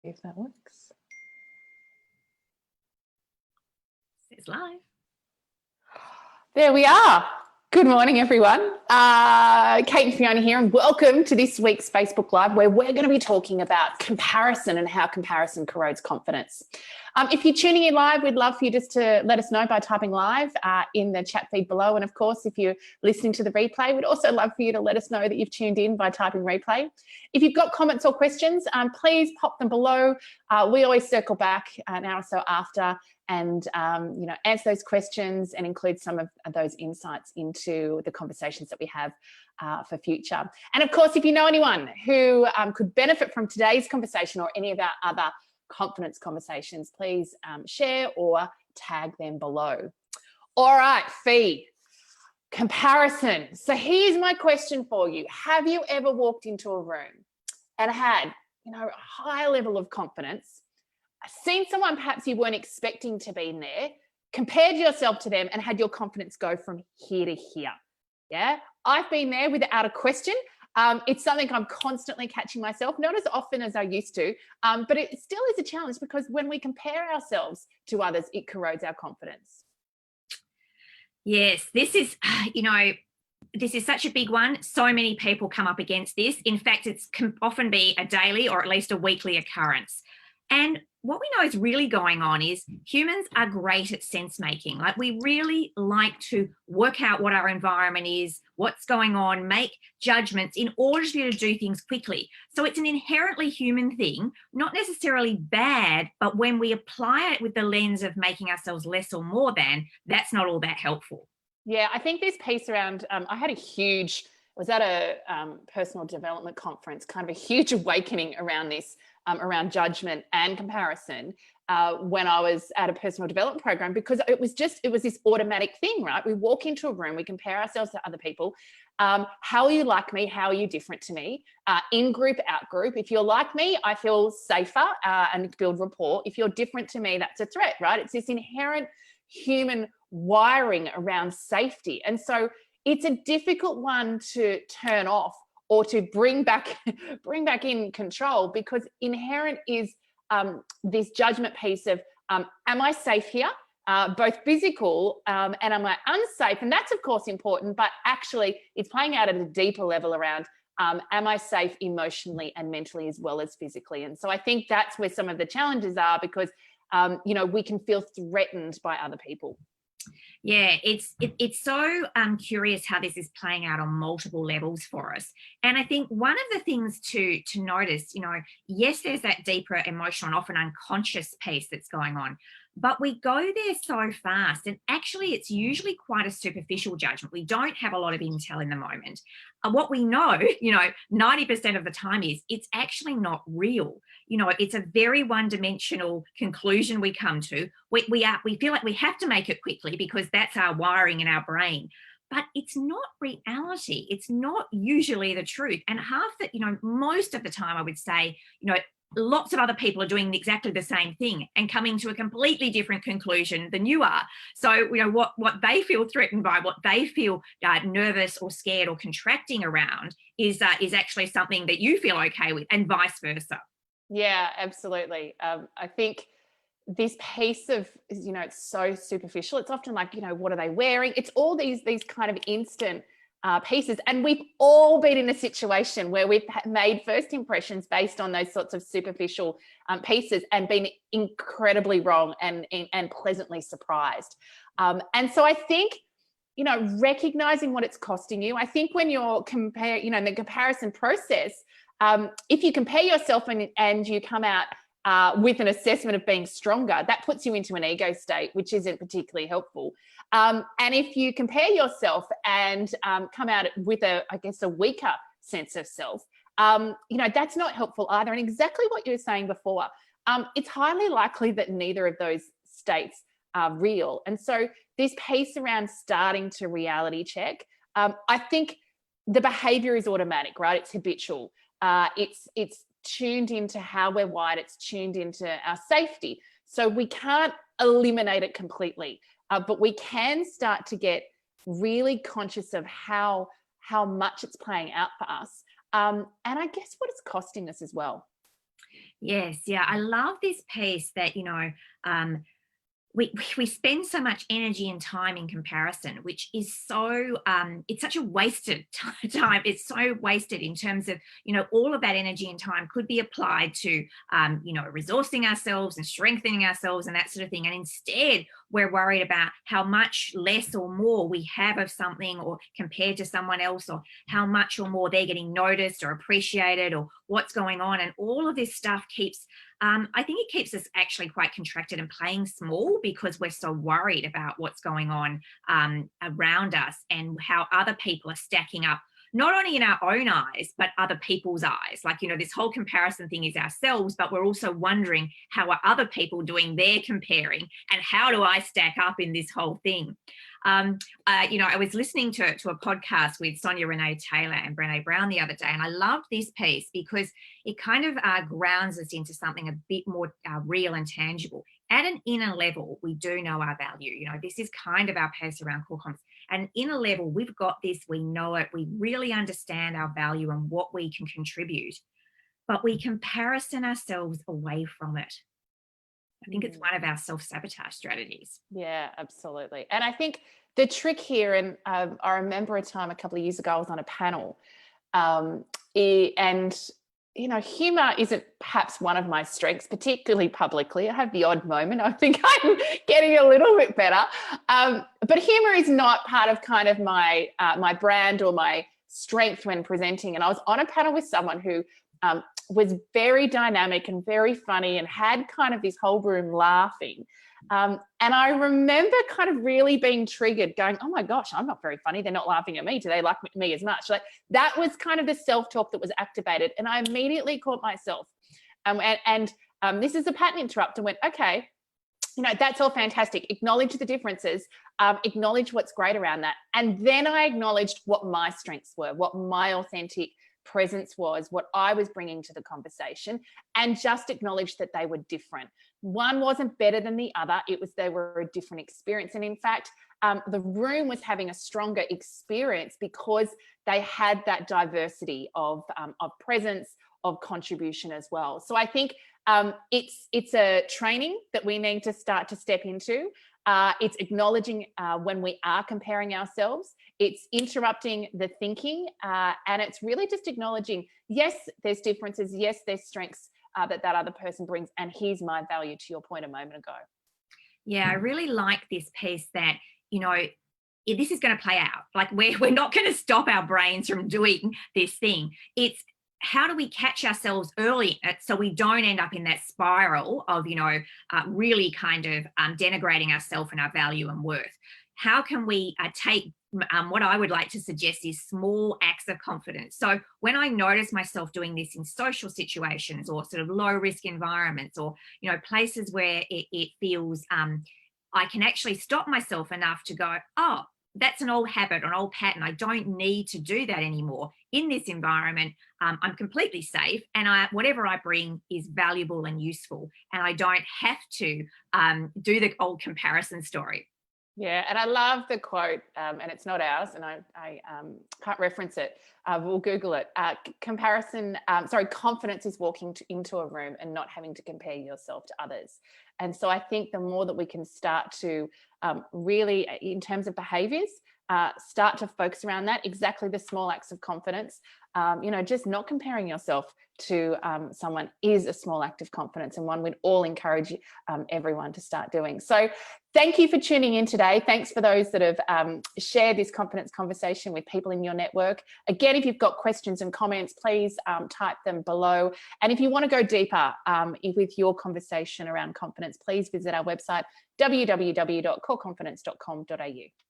If that works. It's live. There we are. Good morning, everyone. Kate and Fiona here, and welcome to this week's Facebook Live, where we're going to be talking about comparison and how comparison corrodes confidence. If you're tuning in live, we'd love for you just to let us know by typing live in the chat feed below. And of course, if you're listening to the replay, we'd also love for you to let us know that you've tuned in by typing replay. If you've got comments or questions, please pop them below. We always circle back an hour or so after and answer those questions and include some of those insights into the conversations that we have for future. And of course, if you know anyone who could benefit from today's conversation or any of our other confidence conversations, please share or tag them below. All right, Fee, comparison. So here's my question for you. Have you ever walked into a room and had, a high level of confidence, seen someone perhaps you weren't expecting to be in there, compared yourself to them and had your confidence go from here to here? Yeah, I've been there without a question. It's something I'm constantly catching myself, not as often as I used to, but it still is a challenge because when we compare ourselves to others, it corrodes our confidence. Yes, this is, this is such a big one. So many people come up against this. In fact, it can often be a daily or at least a weekly occurrence. And what we know is really going on is humans are great at sense making. Like, we really like to work out what our environment is, what's going on, make judgments in order to be able to do things quickly. So it's an inherently human thing, not necessarily bad, but when we apply it with the lens of making ourselves less or more than, that's not all that helpful. Yeah, I think this piece around, I had was at a personal development conference, kind of a huge awakening around this, around judgment and comparison when I was at a personal development program, because it was this automatic thing, right? We walk into a room, we compare ourselves to other people. How are you like me? How are you different to me? In group, out group. If you're like me, I feel safer and build rapport. If you're different to me, that's a threat, right? It's this inherent human wiring around safety. And so it's a difficult one to turn off or to bring back in control, because inherent is this judgment piece of, am I safe here? Both physical and am I unsafe? And that's of course important, but actually it's playing out at a deeper level around, am I safe emotionally and mentally as well as physically? And so I think that's where some of the challenges are, because we can feel threatened by other people. Yeah, it's so curious how this is playing out on multiple levels for us. And I think one of the things to notice, yes, there's that deeper emotional and often unconscious piece that's going on, but we go there so fast, and actually it's usually quite a superficial judgment. We don't have a lot of intel in the moment. And what we know, 90% of the time is it's actually not real. It's a very one-dimensional conclusion we come to. We feel like we have to make it quickly because that's our wiring in our brain. But it's not reality. It's not usually the truth. And most of the time I would say, lots of other people are doing exactly the same thing and coming to a completely different conclusion than you are. So, what they feel threatened by, what they feel nervous or scared or contracting around is actually something that you feel okay with, and vice versa. Yeah, absolutely. I think this piece of, it's so superficial. It's often like, what are they wearing? It's all these kind of instant pieces. And we've all been in a situation where we've made first impressions based on those sorts of superficial pieces and been incredibly wrong and pleasantly surprised. And so I think, recognizing what it's costing you. I think when you're in the comparison process, if you compare yourself and you come out with an assessment of being stronger, that puts you into an ego state, which isn't particularly helpful. And if you compare yourself and come out with a weaker sense of self, that's not helpful either. And exactly what you were saying before, it's highly likely that neither of those states are real. And so this piece around starting to reality check, I think the behavior is automatic, right? It's habitual. It's tuned into how we're wired. It's tuned into our safety. So we can't eliminate it completely, but we can start to get really conscious of how much it's playing out for us. And I guess what it's costing us as well. Yes, yeah, I love this piece that, um, we spend so much energy and time in comparison, which is so it's such a wasted time. It's so wasted in terms of, all of that energy and time could be applied to resourcing ourselves and strengthening ourselves and that sort of thing. And instead we're worried about how much less or more we have of something, or compared to someone else, or how much or more they're getting noticed or appreciated, or what's going on. And all of this stuff keeps I think it keeps us actually quite contracted and playing small, because we're so worried about what's going on around us and how other people are stacking up, not only in our own eyes, but other people's eyes. Like, this whole comparison thing is ourselves, but we're also wondering, how are other people doing their comparing, and how do I stack up in this whole thing? I was listening to a podcast with Sonia Renee Taylor and Brené Brown the other day, and I loved this piece because it kind of grounds us into something a bit more real and tangible. At an inner level, we do know our value. This is kind of our piece around core competence. At an inner level, we've got this, we know it, we really understand our value and what we can contribute, but we comparison ourselves away from it. I think it's one of our self-sabotage strategies. Yeah, absolutely. And I think the trick here, and I remember a time a couple of years ago, I was on a panel, and humor isn't perhaps one of my strengths, particularly publicly. I have the odd moment. I think I'm getting a little bit better. But humor is not part of kind of my my brand or my strength when presenting. And I was on a panel with someone who was very dynamic and very funny and had kind of this whole room laughing. And I remember kind of really being triggered, going, oh my gosh, I'm not very funny. They're not laughing at me. Do they like me as much? Like, that was kind of the self-talk that was activated. And I immediately caught myself. This is a pattern interrupt, and went, okay, that's all fantastic. Acknowledge the differences, acknowledge what's great around that. And then I acknowledged what my strengths were, what my authentic presence was, what I was bringing to the conversation, and just acknowledge that they were different. One wasn't better than the other. They were a different experience. And in fact, the room was having a stronger experience because they had that diversity of presence, of contribution as well. So I think it's a training that we need to start to step into. It's acknowledging when we are comparing ourselves. It's interrupting the thinking, and it's really just acknowledging, yes, there's differences. Yes, there's strengths that other person brings, and here's my value, to your point a moment ago. Yeah, I really like this piece that, this is going to play out. Like, we're not going to stop our brains from doing this thing. It's, how do we catch ourselves early so we don't end up in that spiral of, really kind of denigrating ourselves and our value and worth? How can we take what I would like to suggest is small acts of confidence. So when I notice myself doing this in social situations, or sort of low risk environments, or, places where it feels I can actually stop myself enough to go, oh, that's an old habit, an old pattern. I don't need to do that anymore. In this environment, I'm completely safe, and whatever I bring is valuable and useful, and I don't have to do the old comparison story. Yeah, and I love the quote, and it's not ours, and I can't reference it. We'll Google it. Confidence is walking into a room and not having to compare yourself to others. And so I think the more that we can start to really, in terms of behaviours, start to focus around that, exactly the small acts of confidence, just not comparing yourself to someone is a small act of confidence, and one we'd all encourage everyone to start doing. So thank you for tuning in today. Thanks for those that have shared this confidence conversation with people in your network. Again, if you've got questions and comments, please type them below. And if you want to go deeper with your conversation around confidence, please visit our website, www.coreconfidence.com.au.